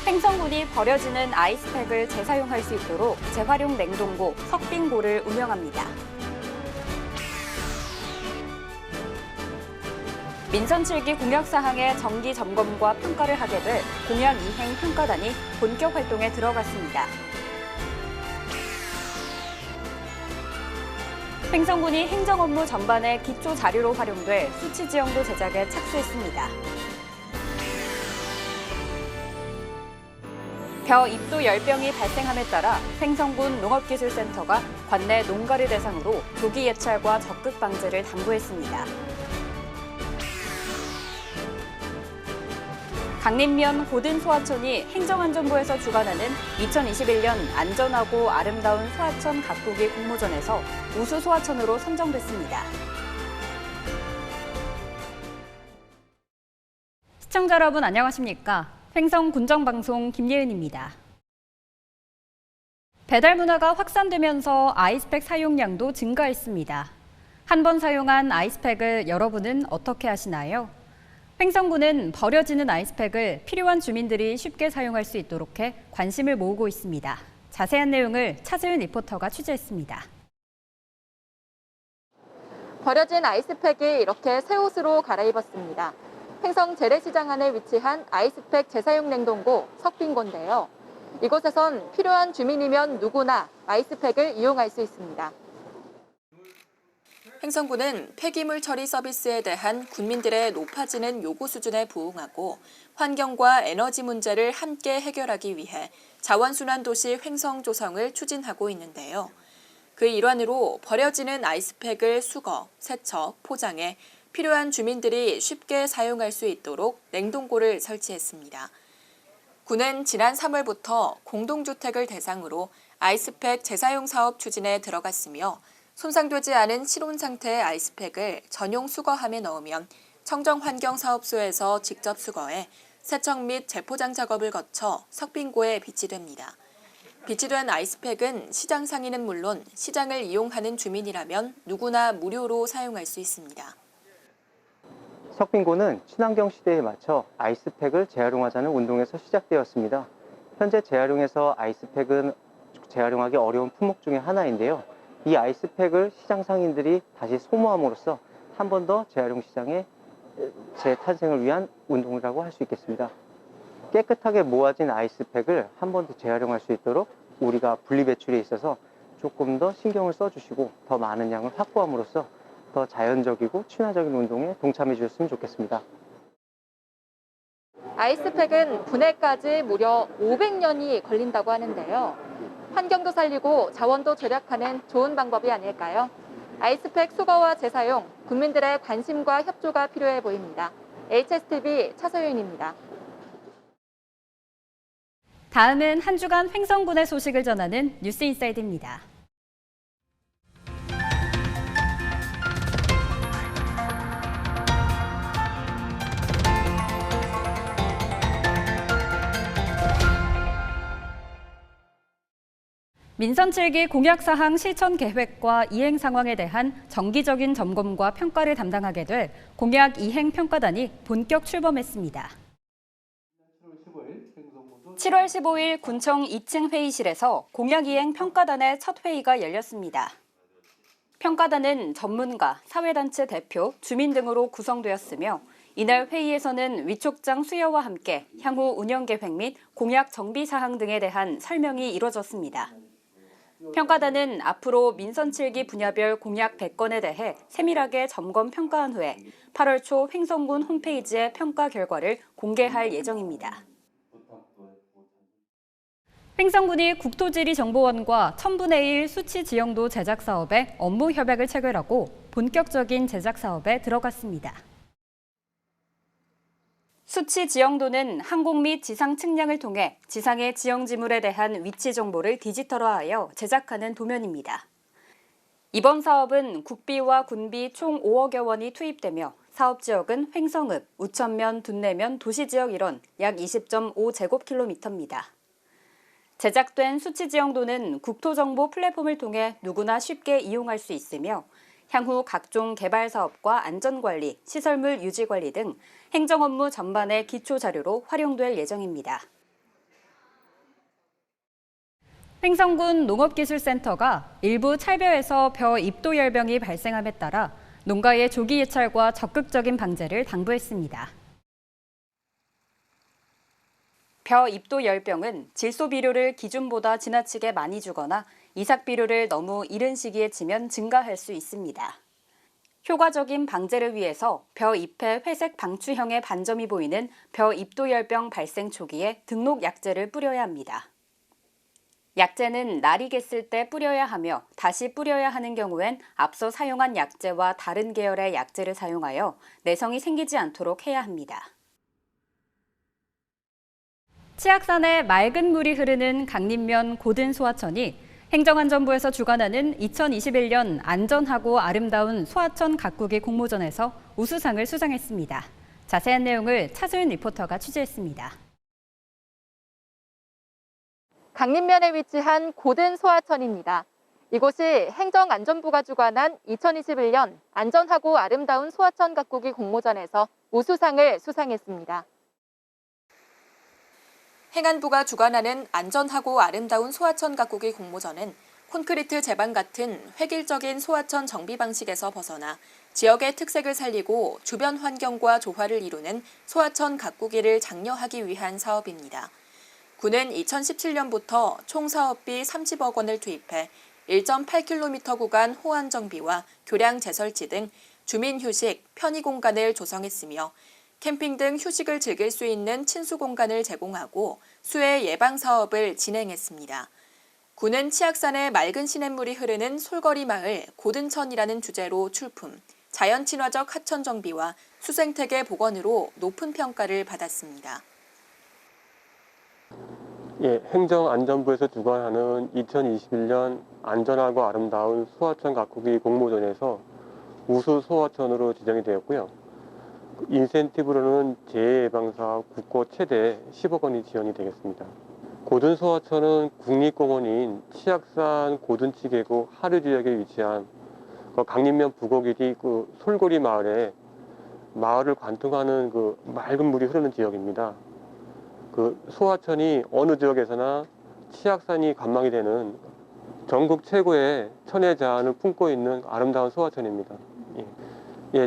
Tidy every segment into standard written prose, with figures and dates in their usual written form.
횡성군이 버려지는 아이스팩을 재사용할 수 있도록 재활용 냉동고 석빙고를 운영합니다. 민선 7기 공약 사항의 정기 점검과 평가를 하게 될 공약 이행 평가단이 본격 활동에 들어갔습니다. 횡성군이 행정 업무 전반의 기초 자료로 활용될 수치 지형도 제작에 착수했습니다. 벼 입도 열병이 발생함에 따라 횡성군 농업기술센터가 관내 농가를 대상으로 조기 예찰과 적극 방제를 당부했습니다. 강림면 고든소하천이 행정안전부에서 주관하는 2021년 안전하고 아름다운 소하천 가꾸기 공모전에서 우수 소하천으로 선정됐습니다. 시청자 여러분 안녕하십니까? 횡성 군정방송 김예은입니다. 배달 문화가 확산되면서 아이스팩 사용량도 증가했습니다. 한 번 사용한 아이스팩을 여러분은 어떻게 하시나요? 횡성군은 버려지는 아이스팩을 필요한 주민들이 쉽게 사용할 수 있도록 해 관심을 모으고 있습니다. 자세한 내용을 차재윤 리포터가 취재했습니다. 버려진 아이스팩이 이렇게 새 옷으로 갈아입었습니다. 횡성 재래시장 안에 위치한 아이스팩 재사용 냉동고 석빙고인데요. 이곳에선 필요한 주민이면 누구나 아이스팩을 이용할 수 있습니다. 횡성군은 폐기물 처리 서비스에 대한 군민들의 높아지는 요구 수준에 부응하고 환경과 에너지 문제를 함께 해결하기 위해 자원순환 도시 횡성 조성을 추진하고 있는데요. 그 일환으로 버려지는 아이스팩을 수거, 세척, 포장해 필요한 주민들이 쉽게 사용할 수 있도록 냉동고를 설치했습니다. 군은 지난 3월부터 공동주택을 대상으로 아이스팩 재사용 사업 추진에 들어갔으며 손상되지 않은 실온 상태의 아이스팩을 전용 수거함에 넣으면 청정환경사업소에서 직접 수거해 세척 및 재포장 작업을 거쳐 석빙고에 비치됩니다. 비치된 아이스팩은 시장 상인은 물론 시장을 이용하는 주민이라면 누구나 무료로 사용할 수 있습니다. 석빙고는 친환경 시대에 맞춰 아이스팩을 재활용하자는 운동에서 시작되었습니다. 현재 재활용해서 아이스팩은 재활용하기 어려운 품목 중에 하나인데요. 이 아이스팩을 시장 상인들이 다시 소모함으로써 한 번 더 재활용 시장의 재탄생을 위한 운동이라고 할 수 있겠습니다. 깨끗하게 모아진 아이스팩을 한 번 더 재활용할 수 있도록 우리가 분리배출에 있어서 조금 더 신경을 써주시고 더 많은 양을 확보함으로써 더 자연적이고 친화적인 운동에 동참해 주셨으면 좋겠습니다. 아이스팩은 분해까지 무려 500년이 걸린다고 하는데요. 환경도 살리고 자원도 절약하는 좋은 방법이 아닐까요? 아이스팩 수거와 재사용, 국민들의 관심과 협조가 필요해 보입니다. HSTV 차서윤입니다. 다음은 한 주간 횡성군의 소식을 전하는 뉴스인사이드입니다. 민선 7기 공약사항 실천 계획과 이행 상황에 대한 정기적인 점검과 평가를 담당하게 될 공약 이행 평가단이 본격 출범했습니다. 7월 15일 군청 2층 회의실에서 공약 이행 평가단의 첫 회의가 열렸습니다. 평가단은 전문가, 사회단체 대표, 주민 등으로 구성되었으며 이날 회의에서는 위촉장 수여와 함께 향후 운영 계획 및 공약 정비 사항 등에 대한 설명이 이뤄졌습니다. 평가단은 앞으로 민선 7기 분야별 공약 100건에 대해 세밀하게 점검 평가한 후에 8월 초 횡성군 홈페이지에 평가 결과를 공개할 예정입니다. 횡성군이 국토지리정보원과 1000분의 1 수치 지형도 제작 사업에 업무 협약을 체결하고 본격적인 제작 사업에 들어갔습니다. 수치 지형도는 항공 및 지상 측량을 통해 지상의 지형 지물에 대한 위치 정보를 디지털화하여 제작하는 도면입니다. 이번 사업은 국비와 군비 총 5억여 원이 투입되며 사업 지역은 횡성읍, 우천면, 둔내면 도시지역 일원 약 20.5제곱킬로미터입니다. 제작된 수치 지형도는 국토정보 플랫폼을 통해 누구나 쉽게 이용할 수 있으며 향후 각종 개발 사업과 안전관리, 시설물 유지관리 등 행정 업무 전반의 기초 자료로 활용될 예정입니다. 횡성군 농업기술센터가 일부 찰벼에서 벼 입도열병이 발생함에 따라 농가의 조기 예찰과 적극적인 방제를 당부했습니다. 벼 입도열병은 질소 비료를 기준보다 지나치게 많이 주거나 이삭 비료를 너무 이른 시기에 치면 증가할 수 있습니다. 효과적인 방제를 위해서 벼 잎에 회색 방추형의 반점이 보이는 벼 입도열병 발생 초기에 등록 약제를 뿌려야 합니다. 약제는 날이 갰을 때 뿌려야 하며 다시 뿌려야 하는 경우엔 앞서 사용한 약제와 다른 계열의 약제를 사용하여 내성이 생기지 않도록 해야 합니다. 치악산에 맑은 물이 흐르는 강림면 고든 소하천이 행정안전부에서 주관하는 2021년 안전하고 아름다운 소하천 가꾸기 공모전에서 우수상을 수상했습니다. 자세한 내용을 차소윤 리포터가 취재했습니다. 강림면에 위치한 고든 소하천입니다. 이곳이 행정안전부가 주관한 2021년 안전하고 아름다운 소하천 가꾸기 공모전에서 우수상을 수상했습니다. 행안부가 주관하는 안전하고 아름다운 소하천 가꾸기 공모전은 콘크리트 제방 같은 획일적인 소하천 정비 방식에서 벗어나 지역의 특색을 살리고 주변 환경과 조화를 이루는 소하천 가꾸기를 장려하기 위한 사업입니다. 군은 2017년부터 총 사업비 30억 원을 투입해 1.8km 구간 호안 정비와 교량 재설치 등 주민 휴식, 편의 공간을 조성했으며 캠핑 등 휴식을 즐길 수 있는 친수 공간을 제공하고 수해 예방 사업을 진행했습니다. 군은 치악산에 맑은 시냇물이 흐르는 솔거리 마을 고든천이라는 주제로 출품, 자연 친화적 하천 정비와 수생태계 복원으로 높은 평가를 받았습니다. 행정안전부에서 주관하는 2021년 안전하고 아름다운 소하천 가꾸기 공모전에서 우수 소하천으로 지정이 되었고요. 인센티브로는 재해 예방 사업 국고 최대 10억 원이 지원이 되겠습니다. 고든 소하천은 국립공원인 치악산 고든치 계곡 하류 지역에 위치한 강림면 부곡일이 솔고리 마을에 마을을 관통하는 맑은 물이 흐르는 지역입니다. 소하천이 어느 지역에서나 치악산이 관망이 되는 전국 최고의 천혜 자연을 품고 있는 아름다운 소하천입니다.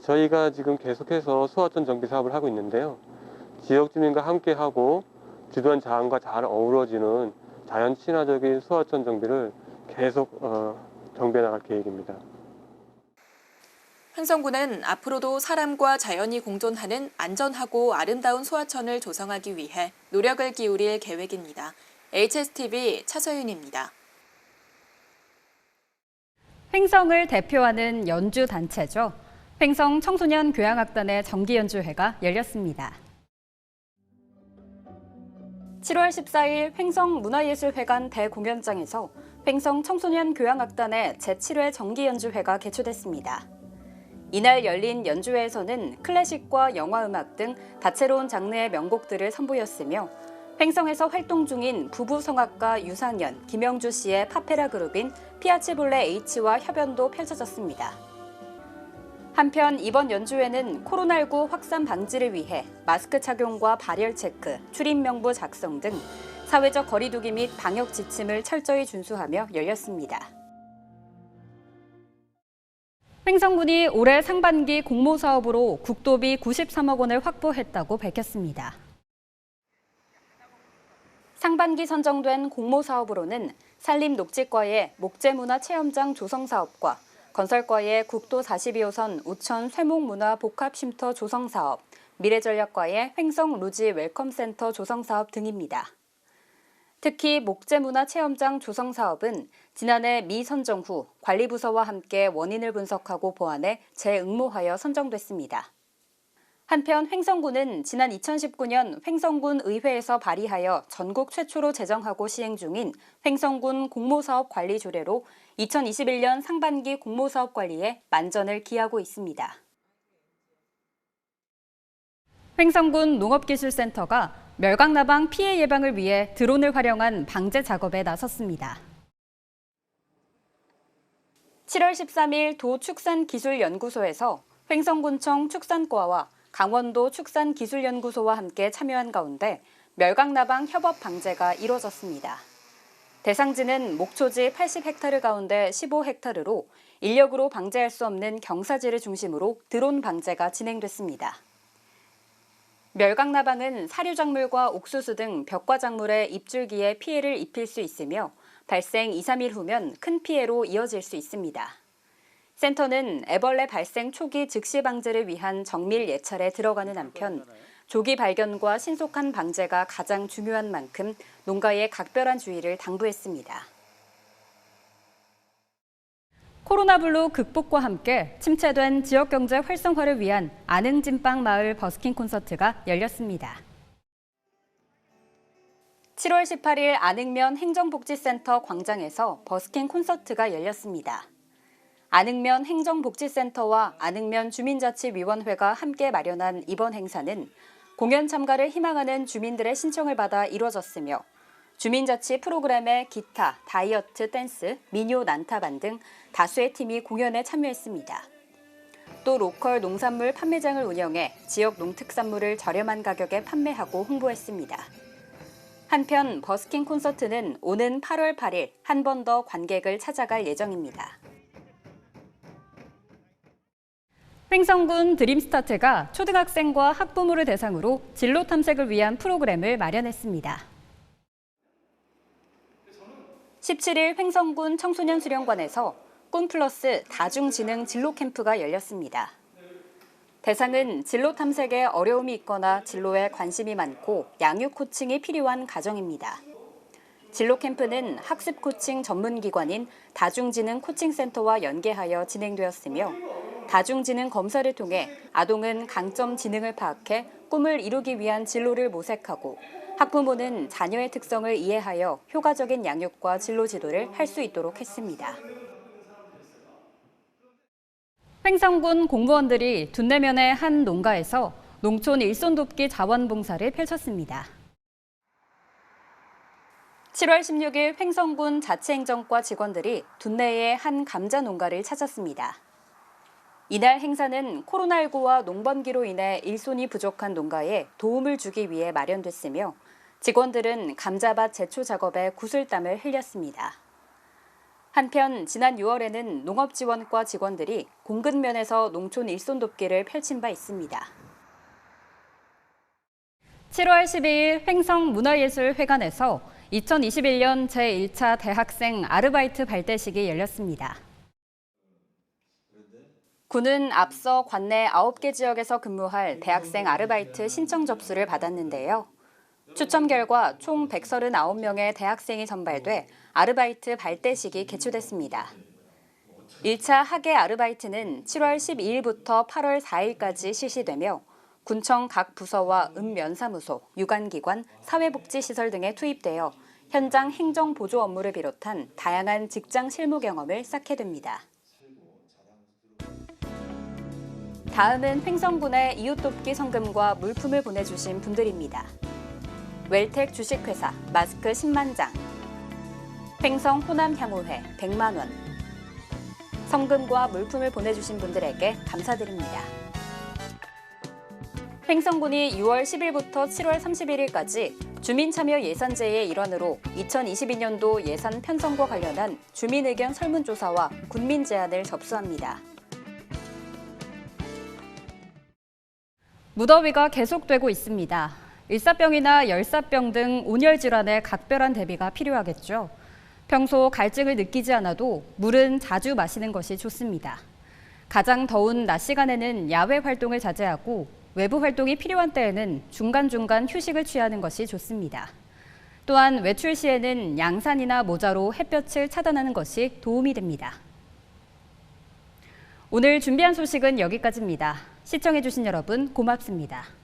저희가 지금 계속해서 소하천 정비 사업을 하고 있는데요. 지역 주민과 함께하고 주변 자연과 잘 어우러지는 자연 친화적인 소하천 정비를 계속 정비해 나갈 계획입니다. 횡성군은 앞으로도 사람과 자연이 공존하는 안전하고 아름다운 소하천을 조성하기 위해 노력을 기울일 계획입니다. HSTV 차서윤입니다. 횡성을 대표하는 연주 단체죠. 횡성 청소년 교향악단의 정기연주회가 열렸습니다. 7월 14일 횡성문화예술회관 대공연장에서 횡성 청소년 교향악단의 제7회 정기연주회가 개최됐습니다. 이날 열린 연주회에서는 클래식과 영화음악 등 다채로운 장르의 명곡들을 선보였으며 횡성에서 활동 중인 부부성악가 유상현, 김영주 씨의 파페라 그룹인 피아치볼레 H와 협연도 펼쳐졌습니다. 한편 이번 연주회는 코로나19 확산 방지를 위해 마스크 착용과 발열 체크, 출입 명부 작성 등 사회적 거리두기 및 방역 지침을 철저히 준수하며 열렸습니다. 횡성군이 올해 상반기 공모사업으로 국도비 93억 원을 확보했다고 밝혔습니다. 상반기 선정된 공모사업으로는 산림녹지과의 목재문화체험장 조성사업과 건설과의 국도 42호선 우천 쇠목문화 복합쉼터 조성사업, 미래전략과의 횡성 루지 웰컴센터 조성사업 등입니다. 특히 목재문화체험장 조성사업은 지난해 미선정 후 관리부서와 함께 원인을 분석하고 보완해 재응모하여 선정됐습니다. 한편 횡성군은 지난 2019년 횡성군 의회에서 발의하여 전국 최초로 제정하고 시행 중인 횡성군 공모사업 관리 조례로 2021년 상반기 공모사업 관리에 만전을 기하고 있습니다. 횡성군 농업기술센터가 멸각나방 피해 예방을 위해 드론을 활용한 방제 작업에 나섰습니다. 7월 13일 도축산기술연구소에서 횡성군청 축산과와 강원도 축산기술연구소와 함께 참여한 가운데 멸각나방 협업 방제가 이뤄졌습니다. 대상지는 목초지 80헥타르 가운데 15헥타르로 인력으로 방제할 수 없는 경사지를 중심으로 드론 방제가 진행됐습니다. 멸각나방은 사료작물과 옥수수 등 벽과작물의 잎줄기에 피해를 입힐 수 있으며 발생 2-3일 후면 큰 피해로 이어질 수 있습니다. 센터는 애벌레 발생 초기 즉시 방제를 위한 정밀 예찰에 들어가는 한편 조기 발견과 신속한 방제가 가장 중요한 만큼 농가에 각별한 주의를 당부했습니다. 코로나19 극복과 함께 침체된 지역경제 활성화를 위한 안흥찐빵 마을 버스킹 콘서트가 열렸습니다. 7월 18일 안흥면 행정복지센터 광장에서 버스킹 콘서트가 열렸습니다. 안흥면 행정복지센터와 안흥면 주민자치위원회가 함께 마련한 이번 행사는 공연 참가를 희망하는 주민들의 신청을 받아 이루어졌으며 주민자치 프로그램의 기타, 다이어트, 댄스, 민요, 난타반 등 다수의 팀이 공연에 참여했습니다. 또 로컬 농산물 판매장을 운영해 지역 농특산물을 저렴한 가격에 판매하고 홍보했습니다. 한편 버스킹 콘서트는 오는 8월 8일 한 번 더 관객을 찾아갈 예정입니다. 횡성군 드림스타트가 초등학생과 학부모를 대상으로 진로 탐색을 위한 프로그램을 마련했습니다. 17일 횡성군 청소년 수련관에서 꿈플러스 다중지능 진로 캠프가 열렸습니다. 대상은 진로 탐색에 어려움이 있거나 진로에 관심이 많고 양육 코칭이 필요한 가정입니다. 진로 캠프는 학습 코칭 전문기관인 다중지능 코칭센터와 연계하여 진행되었으며 다중지능 검사를 통해 아동은 강점 지능을 파악해 꿈을 이루기 위한 진로를 모색하고 학부모는 자녀의 특성을 이해하여 효과적인 양육과 진로 지도를 할 수 있도록 했습니다. 횡성군 공무원들이 둔내면의 한 농가에서 농촌 일손 돕기 자원봉사를 펼쳤습니다. 7월 16일 횡성군 자치행정과 직원들이 둔내의 한 감자 농가를 찾았습니다. 이날 행사는 코로나19와 농번기로 인해 일손이 부족한 농가에 도움을 주기 위해 마련됐으며 직원들은 감자밭 제초 작업에 구슬땀을 흘렸습니다. 한편 지난 6월에는 농업지원과 직원들이 공근면에서 농촌 일손 돕기를 펼친 바 있습니다. 7월 12일 횡성문화예술회관에서 2021년 제1차 대학생 아르바이트 발대식이 열렸습니다. 군은 앞서 관내 9개 지역에서 근무할 대학생 아르바이트 신청 접수를 받았는데요. 추첨 결과 총 139명의 대학생이 선발돼 아르바이트 발대식이 개최됐습니다. 1차 학예 아르바이트는 7월 12일부터 8월 4일까지 실시되며 군청 각 부서와 읍면사무소, 유관기관, 사회복지시설 등에 투입되어 현장 행정 보조 업무를 비롯한 다양한 직장 실무 경험을 쌓게 됩니다. 다음은 횡성군의 이웃돕기 성금과 물품을 보내주신 분들입니다. 웰텍 주식회사 마스크 10만 장, 횡성 호남향후회 100만 원, 성금과 물품을 보내주신 분들에게 감사드립니다. 횡성군이 6월 10일부터 7월 31일까지 주민참여 예산제의 일환으로 2022년도 예산 편성과 관련한 주민의견 설문조사와 군민 제안을 접수합니다. 무더위가 계속되고 있습니다. 일사병이나 열사병 등 온열 질환에 각별한 대비가 필요하겠죠. 평소 갈증을 느끼지 않아도 물은 자주 마시는 것이 좋습니다. 가장 더운 낮 시간에는 야외 활동을 자제하고 외부 활동이 필요한 때에는 중간중간 휴식을 취하는 것이 좋습니다. 또한 외출 시에는 양산이나 모자로 햇볕을 차단하는 것이 도움이 됩니다. 오늘 준비한 소식은 여기까지입니다. 시청해주신 여러분 고맙습니다.